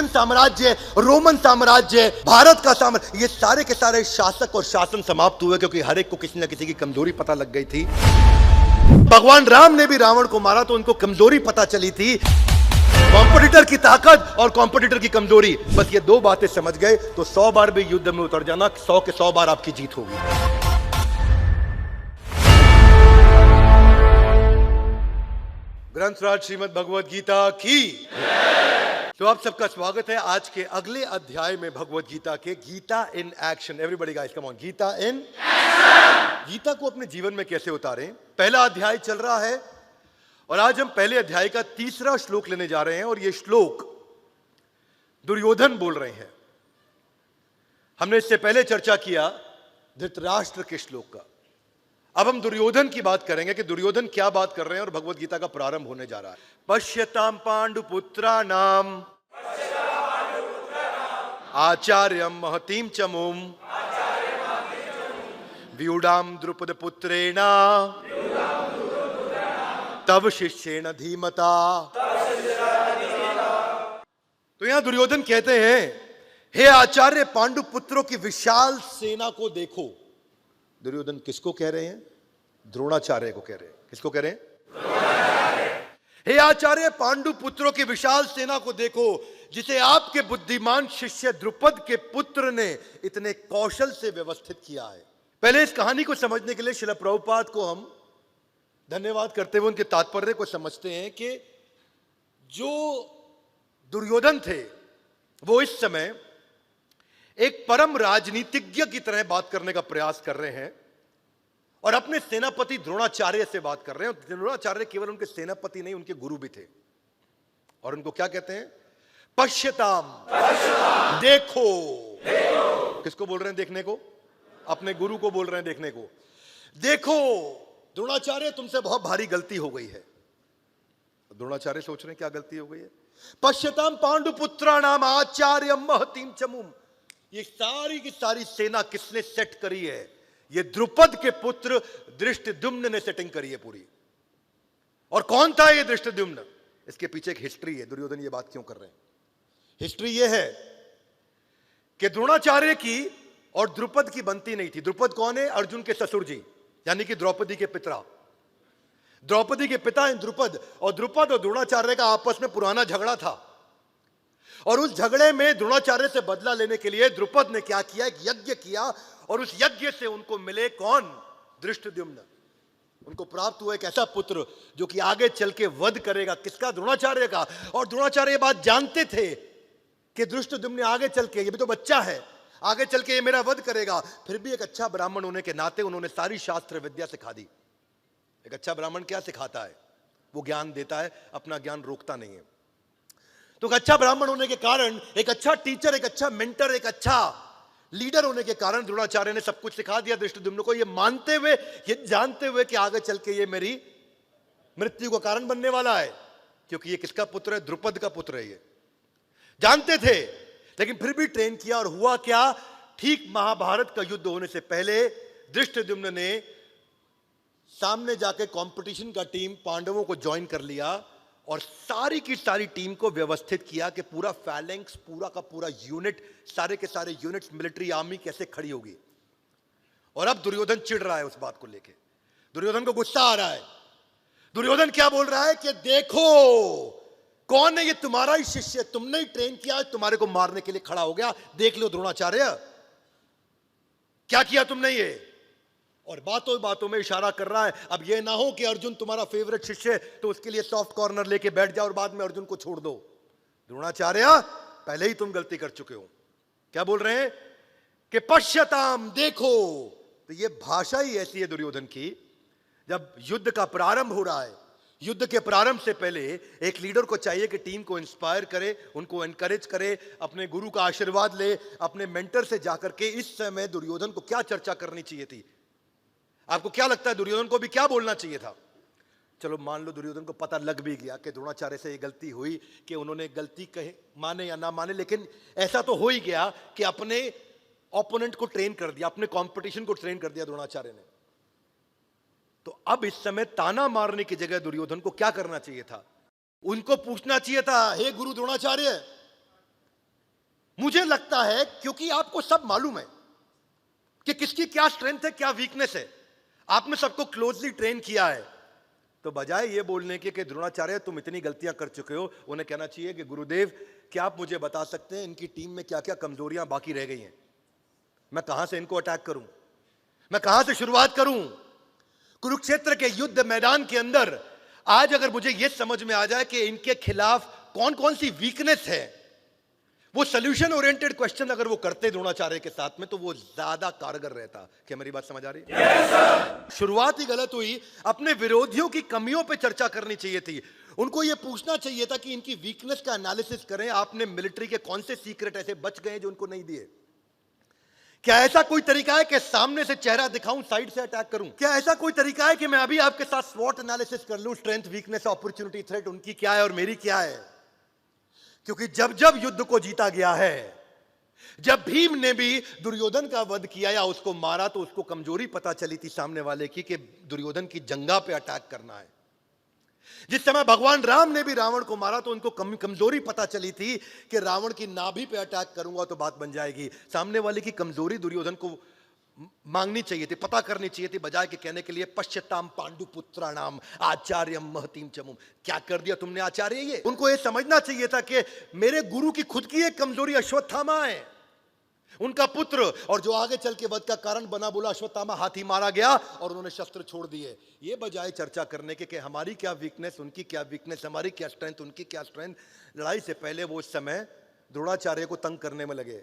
मौर्यन साम्राज्य, रोमन साम्राज्य, भारत का साम्राज्य, ये सारे के सारे शासक और शासन समाप्त हुए क्योंकि हर एक को किसी न किसी की कमजोरी पता लग गई थी। भगवान राम ने भी रावण को मारा तो उनको कमजोरी पता चली थी, कॉम्पिटिटर की ताकत और कॉम्पिटिटर की कमजोरी। बस ये दो बातें समझ गए तो 100 बार भी युद्ध में उतर जाना, 100 के 100 बार आपकी जीत होगी। ग्रंथराज श्रीमद् भगवद गीता की। तो आप सबका स्वागत है आज के अगले अध्याय में भगवद गीता के, Gita in action. Everybody guys come on, Gita in action. Gita को अपने जीवन में कैसे उतारें, पहला अध्याय चल रहा है और आज हम पहले अध्याय का तीसरा श्लोक लेने जा रहे हैं और यह श्लोक दुर्योधन बोल रहे हैं। हमने इससे पहले चर्चा किया धृतराष्ट्र के श्लोक का। अब हम दुर्योधन की बात करेंगे कि दुर्योधन क्या बात कर रहे हैं और भगवद गीता का प्रारंभ होने जा रहा है। पश्यताम पांडुपुत्राणाम आचार्यम महतीम चमुम व्यूढ़ाम द्रुपद पुत्रेण तव शिष्येण धीमता। तो यहां दुर्योधन कहते हैं, हे आचार्य पांडुपुत्रों की विशाल सेना को देखो। दुर्योधन किसको कह रहे हैं? द्रोणाचार्य को कह रहे हैं। किसको कह रहे हैं? हे आचार्य पांडुपुत्रों की विशाल सेना को देखो जिसे आपके बुद्धिमान शिष्य द्रुपद के पुत्र ने इतने कौशल से व्यवस्थित किया है। पहले इस कहानी को समझने के लिए श्रील प्रभुपाद को हम धन्यवाद करते हुए उनके तात्पर्य को समझते हैं कि जो दुर्योधन थे वो इस समय एक परम राजनीतिज्ञ की तरह बात करने का प्रयास कर रहे हैं और अपने सेनापति द्रोणाचार्य से बात कर रहे हैं। द्रोणाचार्य केवल उनके सेनापति नहीं, उनके गुरु भी थे। और उनको क्या कहते हैं? पश्यताम, देखो। किसको बोल रहे हैं देखने को? अपने गुरु को बोल रहे हैं देखने को। देखो द्रोणाचार्य, तुमसे बहुत भारी गलती हो गई है। द्रोणाचार्य सोच रहे हैं क्या गलती हो गई है? पश्यताम पांडुपुत्राणाम आचार्यम महतीम चमुम। ये सारी की सारी सेना किसने सेट करी है? ये द्रुपद के पुत्र धृष्टद्युम्न ने सेटिंग करी है पूरी। और कौन था ये धृष्टद्युम्न? इसके पीछे एक हिस्ट्री है। दुर्योधन ये बात क्यों कर रहे हैं? हिस्ट्री ये है कि द्रोणाचार्य की और द्रुपद की बनती नहीं थी। द्रुपद कौन है? अर्जुन के ससुर जी, यानी कि द्रौपदी के पिता। द्रौपदी के पिता हैं द्रुपद, और द्रुपद और द्रोणाचार्य का आपस में पुराना झगड़ा था। और उस झगड़े में द्रोणाचार्य से बदला लेने के लिए द्रुपद ने क्या किया? एक यज्ञ किया और उस यज्ञ से उनको मिले कौन? धृष्टद्युम्न। उनको प्राप्त हुआ एक ऐसा पुत्र जो कि आगे चल के वध करेगा। किसका? द्रोणाचार्य का। और द्रोणाचार्य ये बात जानते थे कि धृष्टद्युम्न आगे चल के, ये भी तो बच्चा है, आगे चल के ये मेरा वध करेगा। फिर भी एक अच्छा ब्राह्मण होने के नाते उन्होंने सारी शास्त्र विद्या सिखा दी। एक अच्छा ब्राह्मण क्या सिखाता है? वो ज्ञान देता है, अपना ज्ञान रोकता नहीं है। तो एक अच्छा ब्राह्मण होने के कारण, एक अच्छा टीचर, एक अच्छा मेंटर, एक अच्छा लीडर होने के कारण द्रोणाचार्य ने सब कुछ सिखा दिया धृष्टद्युम्न को, ये मानते हुए, ये जानते हुए कि आगे चल के ये मेरी मृत्यु का कारण बनने वाला है। क्योंकि ये किसका पुत्र है? द्रुपद का पुत्र है। ये जानते थे, लेकिन फिर भी ट्रेन किया। और हुआ क्या? ठीक महाभारत का युद्ध होने से पहले धृष्टद्युम्न ने सामने जाके कंपटीशन का टीम पांडवों को ज्वाइन कर लिया और सारी की सारी टीम को व्यवस्थित किया कि पूरा फैलेंक्स, पूरा का पूरा यूनिट, सारे के सारे यूनिट्स, मिलिट्री आर्मी कैसे खड़ी होगी। और अब दुर्योधन चिढ़ रहा है उस बात को लेके। दुर्योधन को गुस्सा आ रहा है। दुर्योधन क्या बोल रहा है कि देखो कौन है ये? तुम्हारा ही शिष्य, तुमने ही ट्रेन किया, तुम्हारे को मारने के लिए खड़ा हो गया। देख लो द्रोणाचार्य, क्या किया तुमने ये। और बातों बातों में इशारा कर रहा है, अब ये ना हो कि अर्जुन तुम्हारा फेवरेट शिष्य है तो उसके लिए सॉफ्ट कॉर्नर लेके बैठ जाओ और बाद में अर्जुन को छोड़ दो। द्रोणाचार्य, पहले ही तुम गलती कर चुके हो। क्या बोल रहे हैं? कि पश्यताम, देखो। तो ये भाषा ही ऐसी है दुर्योधन की। जब युद्ध का प्रारंभ हो रहा है, युद्ध के प्रारंभ से पहले एक लीडर को चाहिए कि टीम को इंस्पायर करे, उनको एनकरेज करे, अपने गुरु का आशीर्वाद ले, अपने मेंटर से जाकर के। इस समय दुर्योधन को क्या चर्चा करनी चाहिए थी? आपको क्या लगता है दुर्योधन को भी क्या बोलना चाहिए था? चलो मान लो दुर्योधन को पता लग भी गया कि द्रोणाचार्य से ये गलती हुई, कि उन्होंने गलती कहे, माने या ना माने, लेकिन ऐसा तो हो ही गया कि अपने ओपोनेंट को ट्रेन कर दिया, अपने कंपटीशन को ट्रेन कर दिया द्रोणाचार्य ने। तो अब इस समय ताना मारने की जगह दुर्योधन को क्या करना चाहिए था? उनको पूछना चाहिए था, हे गुरु द्रोणाचार्य, मुझे लगता है क्योंकि आपको सब मालूम है कि किसकी क्या स्ट्रेंथ है, क्या वीकनेस है, आपने सबको क्लोजली ट्रेन किया है, तो बजाय ये बोलने के कि द्रोणाचार्य तुम इतनी गलतियां कर चुके हो, उन्हें कहना चाहिए कि गुरुदेव क्या आप मुझे बता सकते हैं इनकी टीम में क्या क्या कमजोरियां बाकी रह गई हैं, मैं कहां से इनको अटैक करूं, मैं कहां से शुरुआत करूं। कुरुक्षेत्र के युद्ध मैदान के अंदर आज अगर मुझे यह समझ में आ जाए कि इनके खिलाफ कौन कौन सी वीकनेस है, वो सोल्यूशन ओरिएंटेड क्वेश्चन अगर वो करते द्रोणाचार्य के साथ में, तो वो ज्यादा कारगर रहता। क्या मेरी बात समझ आ रही है? yes, शुरुआत ही गलत हुई। अपने विरोधियों की कमियों पे चर्चा करनी चाहिए थी, उनको ये पूछना चाहिए था कि इनकी वीकनेस का एनालिसिस करें, आपने मिलिट्री के कौन से सीक्रेट ऐसे बच गए जो उनको नहीं दिए। क्या ऐसा कोई तरीका है कि सामने से चेहरा दिखाऊं, साइड से अटैक करूं? क्या ऐसा कोई तरीका है कि मैं अभी आपके साथ स्वॉट एनालिसिस कर लूं, स्ट्रेंथ, वीकनेस, अपॉर्चुनिटी, थ्रेट उनकी क्या है और मेरी क्या है? क्योंकि जब जब युद्ध को जीता गया है, जब भीम ने भी दुर्योधन का वध किया या उसको मारा, तो उसको कमजोरी पता चली थी सामने वाले की कि दुर्योधन की जंगा पे अटैक करना है। जिस समय भगवान राम ने भी रावण को मारा, तो उनको कमजोरी पता चली थी कि रावण की नाभि पे अटैक करूंगा तो बात बन जाएगी। सामने वाले की कमजोरी दुर्योधन को मांगनी चाहिए थी, पता करनी चाहिए थी, बजाय के कहने के लिए पश्यताम पांडुपुत्राणाम आचार्यम महतीम चमुम। क्या कर दिया तुमने आचार्य? ये उनको ये समझना चाहिए था कि मेरे गुरु की खुद की एक कमजोरी अश्वत्थामा है, उनका पुत्र, और जो आगे चल के वध का कारण बना। बोला अश्वत्थामा हाथी मारा गया और उन्होंने शस्त्र छोड़ दिए। ये बजाय चर्चा करने के कि हमारी क्या वीकनेस, उनकी क्या वीकनेस, हमारी क्या स्ट्रेंथ, उनकी क्या स्ट्रेंथ। लड़ाई से पहले वो उस समय द्रोणाचार्य को तंग करने में लगे,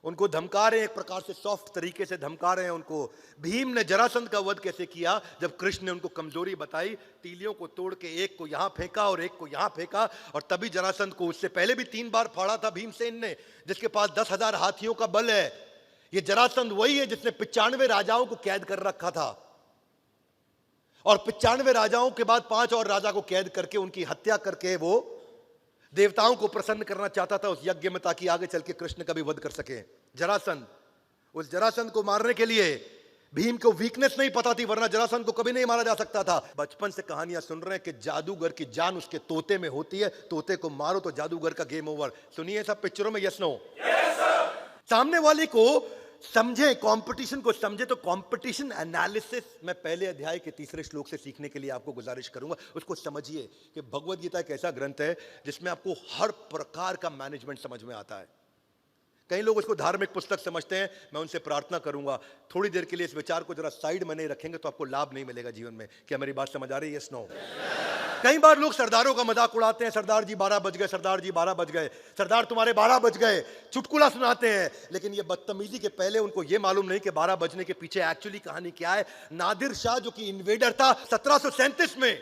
उनको धमका रहे हैं, एक प्रकार से सॉफ्ट तरीके से धमका रहे हैं उनको। भीम ने जरासंध का वध कैसे किया? जब कृष्ण ने उनको कमजोरी बताई, तीलियों को तोड़ के एक को यहां फेंका और एक को यहां फेंका, और तभी जरासंध को उससे पहले भी 3 बार फाड़ा था भीमसेन ने, जिसके पास 10,000 हाथियों का बल है। ये जरासंध वही है जिसने 95 राजाओं को कैद कर रखा था, और 95 राजाओं के बाद 5 और राजा को कैद करके उनकी हत्या करके वो देवताओं को प्रसन्न करना चाहता था उस यज्ञ में, ताकि आगे चल के कृष्ण का भी वध कर सके। जरासंध, उस जरासंध को मारने के लिए भीम को वीकनेस नहीं पता थी, वरना जरासंध को कभी नहीं मारा जा सकता था। बचपन से कहानियां सुन रहे हैं कि जादूगर की जान उसके तोते में होती है, तोते को मारो तो जादूगर का गेम ओवर। सुनिए सब पिक्चरों में, यस नो? सामने वाले को समझे, कंपटीशन को समझे। तो कंपटीशन एनालिसिस मैं पहले अध्याय के 3 श्लोक से सीखने के लिए आपको गुजारिश करूंगा। उसको समझिए कि भगवद गीता एक ऐसा ग्रंथ है जिसमें आपको हर प्रकार का मैनेजमेंट समझ में आता है। कई लोग उसको धार्मिक पुस्तक समझते हैं। मैं उनसे प्रार्थना करूंगा थोड़ी देर के लिए इस विचार को जरा साइड में नहीं रखेंगे तो आपको लाभ नहीं मिलेगा जीवन में। क्या मेरी बात समझ आ रही है? Yes no? कई बार लोग सरदारों का मजाक उड़ाते हैं, सरदार जी 12 बज गए, सरदार जी 12 बज गए, सरदार तुम्हारे 12 बज गए, चुटकुला सुनाते हैं। लेकिन ये बदतमीजी के पहले उनको ये मालूम नहीं कि 12 बजने के पीछे एक्चुअली कहानी क्या है। नादिर शाह जो कि इन्वेडर था 1737 में,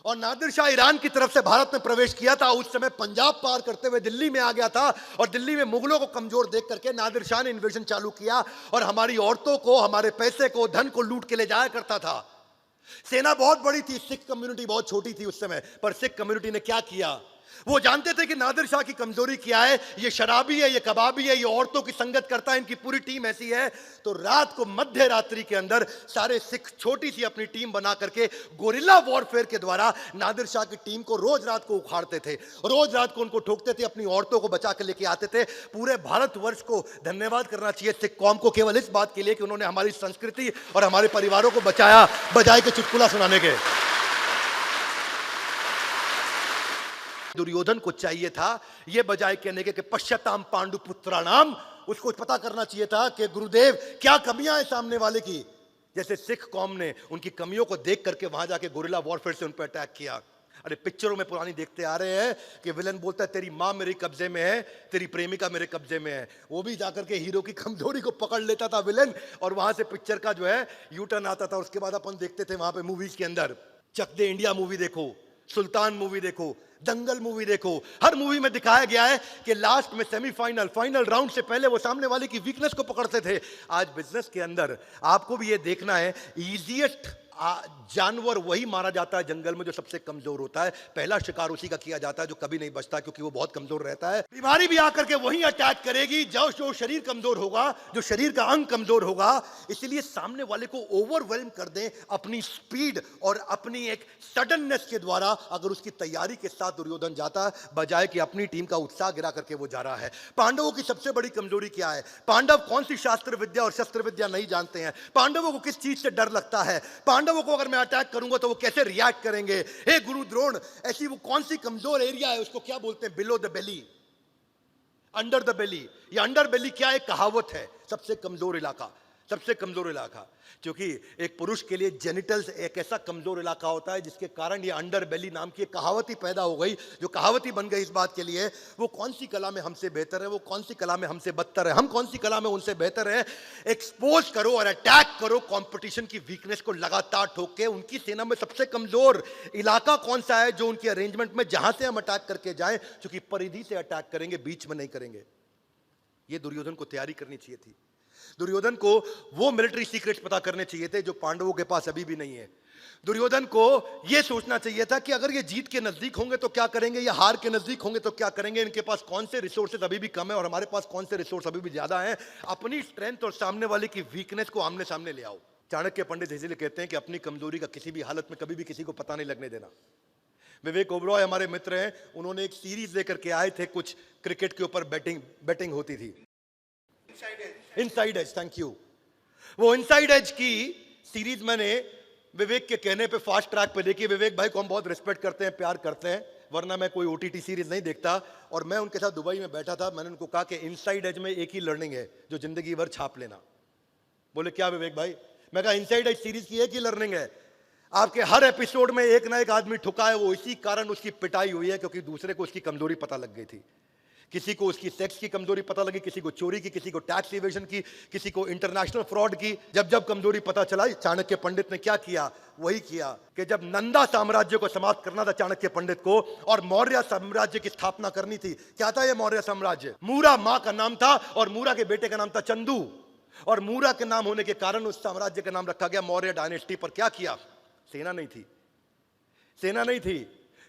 और नादिर शाह ईरान की तरफ से भारत में प्रवेश किया था, उस समय पंजाब पार करते हुए दिल्ली में आ गया था, और दिल्ली में मुगलों को कमजोर देख करके नादिर शाह ने इन्वेजन चालू किया, और हमारी औरतों को, हमारे पैसे को, धन को लूट के ले जाया करता था। सेना बहुत बड़ी थी, सिख कम्युनिटी बहुत छोटी थी उस समय, पर सिख कम्युनिटी ने क्या किया? वो जानते थे कि नादिर शाह की कमजोरी क्या है, ये शराबी है, ये कबाबी है, ये औरतों की संगत करता है, इनकी पूरी टीम ऐसी है। तो रात को मध्य रात्रि के अंदर सारे सिख छोटी सी अपनी टीम बना करके गोरिल्ला वॉरफेयर के द्वारा नादिर शाह की टीम को रोज रात को उखाड़ते थे, रोज रात को उनको ठोकते थे, अपनी औरतों को बचा के लेके आते थे। पूरे भारतवर्ष को धन्यवाद करना चाहिए सिख कौम को केवल इस बात के लिए कि उन्होंने हमारी संस्कृति और हमारे परिवारों को बचाया, बजाय के चुटकुला सुनाने के। दुर्योधन को चाहिए था यह, बजाय कहने के पश्यताम पांडुपुत्राणाम, उसको पता करना चाहिए था कि गुरुदेव क्या कमियां हैं सामने वाले की। जैसे सिख कौम ने उनकी कमियों को देख करके वहां जाके गोरिल्ला वॉरफेयर से उन पर अटैक किया। अरे पिक्चरों में पुरानी देखते आ रहे हैं कि विलन बोलता है तेरी मां मेरे कब्जे में है, तेरी प्रेमिका मेरे कब्जे में है। वो भी जाकर के हीरो की कमजोरी को पकड़ लेता था विलन, और वहां से पिक्चर का जो है यू टर्न आता था। उसके बाद अपन देखते थे वहां पे मूवीज के अंदर, चक दे इंडिया मूवी देखो, सुल्तान मूवी देखो, दंगल मूवी देखो, हर मूवी में दिखाया गया है कि लास्ट में सेमीफाइनल, फाइनल राउंड से पहले वो सामने वाले की वीकनेस को पकड़ते थे। आज बिजनेस के अंदर आपको भी ये देखना है, इजीएस्ट जानवर वही मारा जाता है जंगल में जो सबसे कमजोर होता है। पहला शिकार उसी का किया जाता है जो कभी नहीं बचता, क्योंकि वो बहुत कमजोर रहता है। बीमारी भी आकर के वही अटैक करेगी जो शरीर कमजोर होगा, जो शरीर का अंग कमजोर होगा। इसलिए सामने वाले को ओवरवेल्म कर दें अपनी स्पीड और अपनी एक सडननेस के द्वारा। अगर उसकी तैयारी के साथ दुर्योधन जाता, बजाय कि अपनी टीम का उत्साह गिरा करके वो जा रहा है। पांडवों की सबसे बड़ी कमजोरी क्या है? पांडव कौन सी शास्त्र विद्या और शस्त्र विद्या नहीं जानते हैं। पांडवों को किस चीज से डर लगता है? पांडवों को अगर मैं अटैक करूंगा तो वो कैसे रिएक्ट करेंगे? हे गुरु द्रोण, ऐसी वो कौन सी कमजोर एरिया है, उसको क्या बोलते हैं? Below the belly, under the belly. या अंडर बेली क्या एक कहावत है, सबसे कमजोर इलाका, सबसे कमजोर इलाका। क्योंकि एक पुरुष के लिए जेनिटल्स एक ऐसा कमजोर इलाका होता है जिसके कारण ये अंडर बेली नाम की एक कहावत ही पैदा हो गई, जो कहावत ही बन गई इस बात के लिए। वो कौन सी कला में हमसे बेहतर है, वो कौन सी कला में हमसे बदतर है, हम कौन सी कला में उनसे बेहतर है। एक्सपोज करो और अटैक करो कंपटीशन की वीकनेस को लगातार ठोक के। उनकी सेना में सबसे कमजोर इलाका कौन सा है जो उनके अरेंजमेंट में, जहां से हम अटैक करके जाएं, क्योंकि परिधि से अटैक करेंगे, बीच में नहीं करेंगे। ये दुर्योधन को तैयारी करनी चाहिए थी। दुर्योधन को वो मिलिट्री सीक्रेट्स पता करने चाहिए थे जो पांडवों के पास अभी भी नहीं है। दुर्योधन को यह सोचना चाहिए था कि अगर ये जीत के नजदीक होंगे तो क्या करेंगे, या हार के नजदीक होंगे तो क्या करेंगे, इनके पास कौन से रिसोर्सेज अभी भी कम है और हमारे पास कौन से रिसोर्स अभी भी ज्यादा हैं। अपनी स्ट्रेंथ और सामने वाले की वीकनेस को आमने सामने ले आओ। चाणक्य पंडित इसलिए कहते हैं कि अपनी कमजोरी का किसी भी हालत में कभी भी किसी को पता नहीं लगने देना। विवेक ओबरॉय हमारे मित्र हैं, उन्होंने एक सीरीज लेकर के आए थे, कुछ क्रिकेट के ऊपर बैटिंग होती थी, इनसाइड एज। Thank you. वो इनसाइड एज की सीरीज मैंने विवेक के कहने पे फास्ट ट्रैक पे देखी। विवेक भाई को हम बहुत रिस्पेक्ट करते हैं, प्यार करते हैं, वरना मैं कोई ओटीटी सीरीज नहीं देखता। और मैं उनके साथ दुबई में बैठा था, मैंने उनको कहा कि इनसाइड एज में एक ही लर्निंग है जो जिंदगी भर छाप लेना। बोले क्या विवेक भाई? मैं कहा इनसाइड एज सीरीज की एक ही लर्निंग है, आपके हर एपिसोड में एक ना एक आदमी ठुका है, वो इसी कारण उसकी पिटाई हुई है क्योंकि दूसरे को उसकी कमजोरी पता लग गई थी। किसी को उसकी सेक्स की कमजोरी पता लगी, किसी को चोरी की, किसी को टैक्स इवेजन की, किसी को इंटरनेशनल फ्रॉड की। जब जब कमजोरी पता चला, चाणक्य पंडित ने क्या किया? वही किया कि जब नंदा साम्राज्य को समाप्त करना था चाणक्य पंडित को, और मौर्य साम्राज्य की स्थापना करनी थी। क्या था ये मौर्य साम्राज्य? मूरा मां का नाम था और मूरा के बेटे का नाम था चंदू, और मूरा के नाम होने के कारण उस साम्राज्य का नाम रखा गया मौर्य डायनेस्टी। पर क्या किया? सेना नहीं थी, सेना नहीं थी।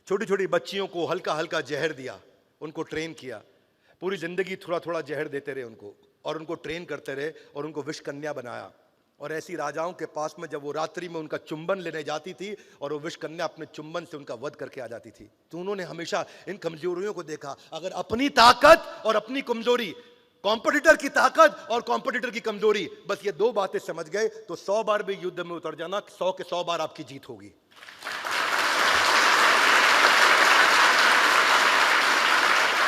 छोटी छोटी बच्चियों को हल्का हल्का जहर दिया, उनको ट्रेन किया, पूरी जिंदगी थोड़ा थोड़ा जहर देते रहे उनको, और उनको ट्रेन करते रहे और उनको विष कन्या बनाया। और ऐसी राजाओं के पास में जब वो रात्रि में उनका चुंबन लेने जाती थी और वो विष कन्या अपने चुंबन से उनका वध करके आ जाती थी। तो उन्होंने हमेशा इन कमजोरियों को देखा। अगर अपनी ताकत और अपनी कमजोरी, कॉम्पिटिटर की ताकत और कॉम्पिटिटर की कमजोरी, बस ये दो बातें समझ गए तो 100 बार भी युद्ध में उतर जाना, 100 के 100 बार आपकी जीत होगी।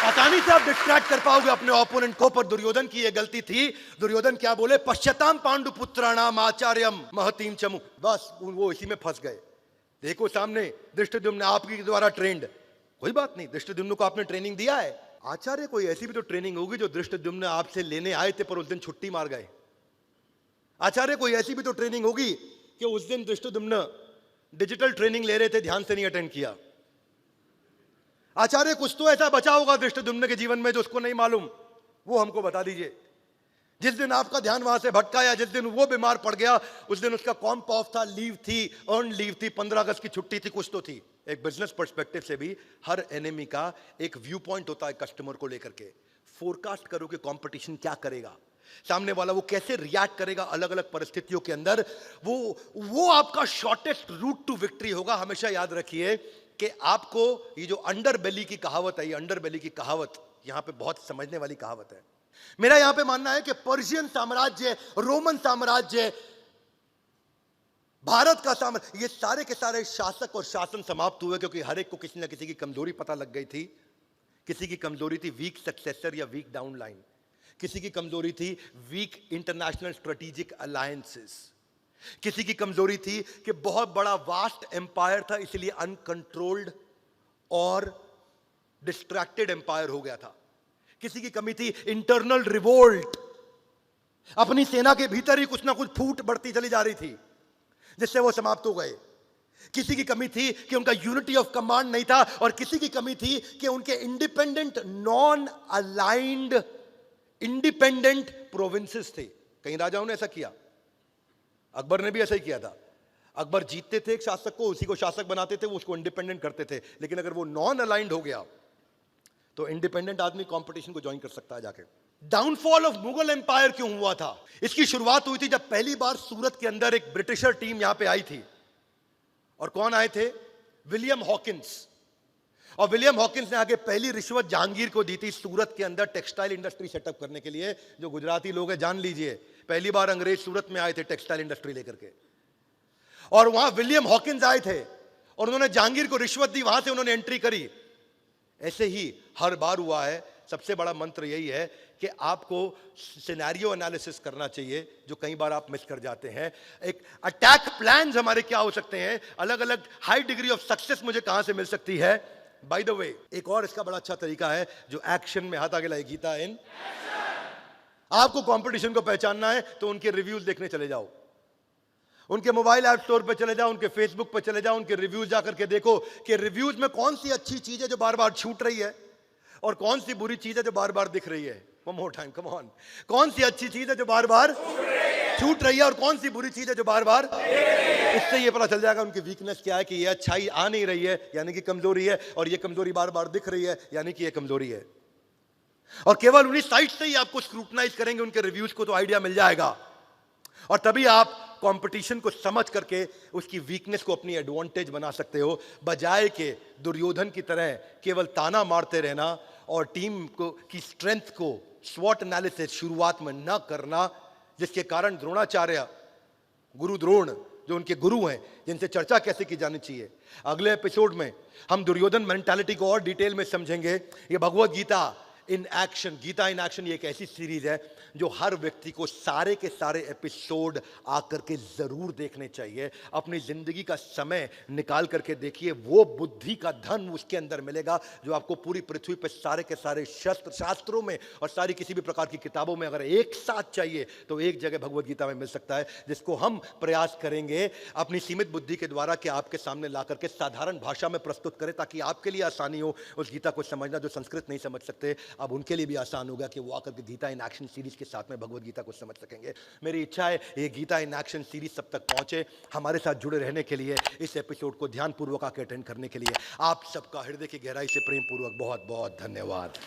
आसानी से आप डिस्ट्रैक्ट कर पाओगे अपने ओपोनेंट को। पर दुर्योधन की यह गलती थी। दुर्योधन क्या बोले? पश्यताम पांडुपुत्राणाम आचार्यम महतीम चमु। बस वो इसी में फंस गए। देखो सामने धृष्टद्युम्न आपके द्वारा ट्रेंड, कोई बात नहीं, धृष्टद्युम्न को आपने ट्रेनिंग दिया है। आचार्य कोई ऐसी भी तो ट्रेनिंग होगी जो धृष्टद्युम्न आपसे लेने आए थे पर उस दिन छुट्टी मार गए। आचार्य कोई ऐसी भी तो ट्रेनिंग होगी कि उस दिन धृष्टद्युम्न डिजिटल ट्रेनिंग ले रहे थे, ध्यान से नहीं अटेंड किया। आचार्य कुछ तो ऐसा बचा होगा धृष्टद्युम्न के जीवन में जो उसको नहीं मालूम, वो हमको बता दीजिए। जिस दिन आपका ध्यान वहां से भटका या जिस दिन वो बीमार पड़ गया, उस दिन उसका कॉम्प ऑफ था, लीव थी, अर्न लीव थी, 15 अगस्त की छुट्टी थी, कुछ तो थी। एक बिजनेस पर्सपेक्टिव से भी हर एनिमी का एक व्यू पॉइंट होता है कस्टमर को लेकर के। फोरकास्ट करो कि कंपटीशन क्या करेगा, सामने वाला वो कैसे रिएक्ट करेगा अलग अलग परिस्थितियों के अंदर। वो आपका शॉर्टेस्ट रूट टू विक्ट्री होगा। हमेशा याद रखिए कि आपको ये जो अंडर बेली की कहावत है, ये अंडर बेली की कहावत यहां पे बहुत समझने वाली कहावत है। मेरा यहां पे मानना है कि पर्शियन साम्राज्य, रोमन साम्राज्य, भारत का साम्राज्य, ये सारे के सारे शासक और शासन समाप्त हुए क्योंकि हर एक को किसी ना किसी की कमजोरी पता लग गई थी। किसी की कमजोरी थी वीक सक्सेसर या वीक डाउनलाइन, किसी की कमजोरी थी वीक इंटरनेशनल स्ट्रेटेजिक अलायंसेस, किसी की कमजोरी थी कि बहुत बड़ा वास्ट एम्पायर था इसलिए अनकंट्रोल्ड और डिस्ट्रैक्टेड एम्पायर हो गया था। किसी की कमी थी इंटरनल रिवोल्ट, अपनी सेना के भीतर ही कुछ ना कुछ फूट बढ़ती चली जा रही थी जिससे वो समाप्त हो गए। किसी की कमी थी कि उनका यूनिटी ऑफ कमांड नहीं था, और किसी की कमी थी कि उनके independent non aligned independent provinces थे। कई राजाओं ने ऐसा किया, अकबर ने भी ऐसा ही किया था। अकबर जीतते थे एक शासक को, उसी को शासक बनाते थे, वो उसको इंडिपेंडेंट करते थे। लेकिन अगर वो नॉन अलाइंड हो गया तो इंडिपेंडेंट आदमी कंपटीशन को ज्वाइन कर सकता है जाके। डाउनफॉल ऑफ मुगल एम्पायर क्यों हुआ था? इसकी शुरुआत हुई थी जब पहली बार सूरत के अंदर एक ब्रिटिशर टीम यहां पे आई थी। और कौन आए थे? William Hawkins. और विलियम हॉकिंस ने आगे पहली रिश्वत जहांगीर को दी थी सूरत के अंदर टेक्सटाइल इंडस्ट्री सेटअप करने के लिए। जो गुजराती लोग हैं जान लीजिए, पहली बार अंग्रेज सूरत में आए थे टेक्सटाइल इंडस्ट्री लेकर के, और वहां विलियम हॉकिंस आए थे और उन्होंने जहांगीर को रिश्वत दी, वहां से उन्होंने एंट्री करी। ऐसे ही हर बार हुआ है। सबसे बड़ा मंत्र यही है कि आपको सिनेरियो एनालिसिस करना चाहिए, जो कई बार आप मिस कर जाते हैं। एक अटैक प्लान्स हमारे क्या हो सकते हैं, अलग अलग हाई डिग्री ऑफ सक्सेस मुझे कहां से मिल सकती है। बाय द वे, एक और इसका बड़ा अच्छा तरीका है जो एक्शन में हाथ आगे लाए, गीता इन आपको कंपटीशन को पहचानना है तो उनके रिव्यूज देखने चले जाओ, उनके मोबाइल ऐप स्टोर पे चले जाओ, उनके फेसबुक पे चले जाओ, उनके रिव्यूज जाकर के देखो कि रिव्यूज में कौन सी अच्छी चीज है जो बार बार छूट रही है और कौन सी बुरी चीज है जो बार बार दिख रही है। One more time, come on. कौन सी अच्छी चीज है जो बार बार छूट रही है और कौन सी बुरी चीज है जो बार बार। इससे ये पता चल जाएगा उनकी वीकनेस क्या है, कि ये अच्छाई आ नहीं रही है यानी कि कमजोरी है, और ये कमजोरी बार बार दिख रही है यानी कि ये कमजोरी है। और केवल उन्हीं साइट से ही आपको स्क्रूटनाइज करेंगे उनके रिव्यूज को, तो आइडिया मिल जाएगा। और तभी आप कंपटीशन को समझ करके उसकी वीकनेस को अपनी एडवांटेज बना सकते हो, बजाय के दुर्योधन की तरह केवल ताना मारते रहना और टीम को की स्ट्रेंथ को स्वॉट एनालिसिस शुरुआत में न करना, जिसके कारण द्रोणाचार्य, गुरु द्रोण जो उनके गुरु हैं, जिनसे चर्चा कैसे की जानी चाहिए। अगले एपिसोड में हम दुर्योधन मेंटालिटी को और डिटेल में समझेंगे। ये Bhagavad Gita in action, Gita in action, ये एक ऐसी सीरीज है जो हर व्यक्ति को सारे के सारे एपिसोड आकर के जरूर देखने चाहिए। अपनी जिंदगी का समय निकाल करके देखिए, वो बुद्धि का धन उसके अंदर मिलेगा जो आपको पूरी पृथ्वी पर सारे के सारे शास्त्रों में और सारी किसी भी प्रकार की किताबों में अगर एक साथ चाहिए तो एक जगह भगवत गीता में मिल सकता है, जिसको हम प्रयास करेंगे अपनी सीमित बुद्धि के द्वारा कि आपके सामने ला करके साधारण भाषा में प्रस्तुत करें, ताकि आपके लिए आसानी हो उस गीता को समझना जो संस्कृत नहीं समझ सकते। अब उनके लिए भी आसान होगा कि वो आकर के गीता इन एक्शन सीरीज के साथ में भगवत गीता को समझ सकेंगे। मेरी इच्छा है ये गीता इन एक्शन सीरीज सब तक पहुंचे। हमारे साथ जुड़े रहने के लिए, इस एपिसोड को ध्यानपूर्वक आकर अटेंड करने के लिए आप सबका हृदय की गहराई से प्रेम पूर्वक बहुत बहुत धन्यवाद।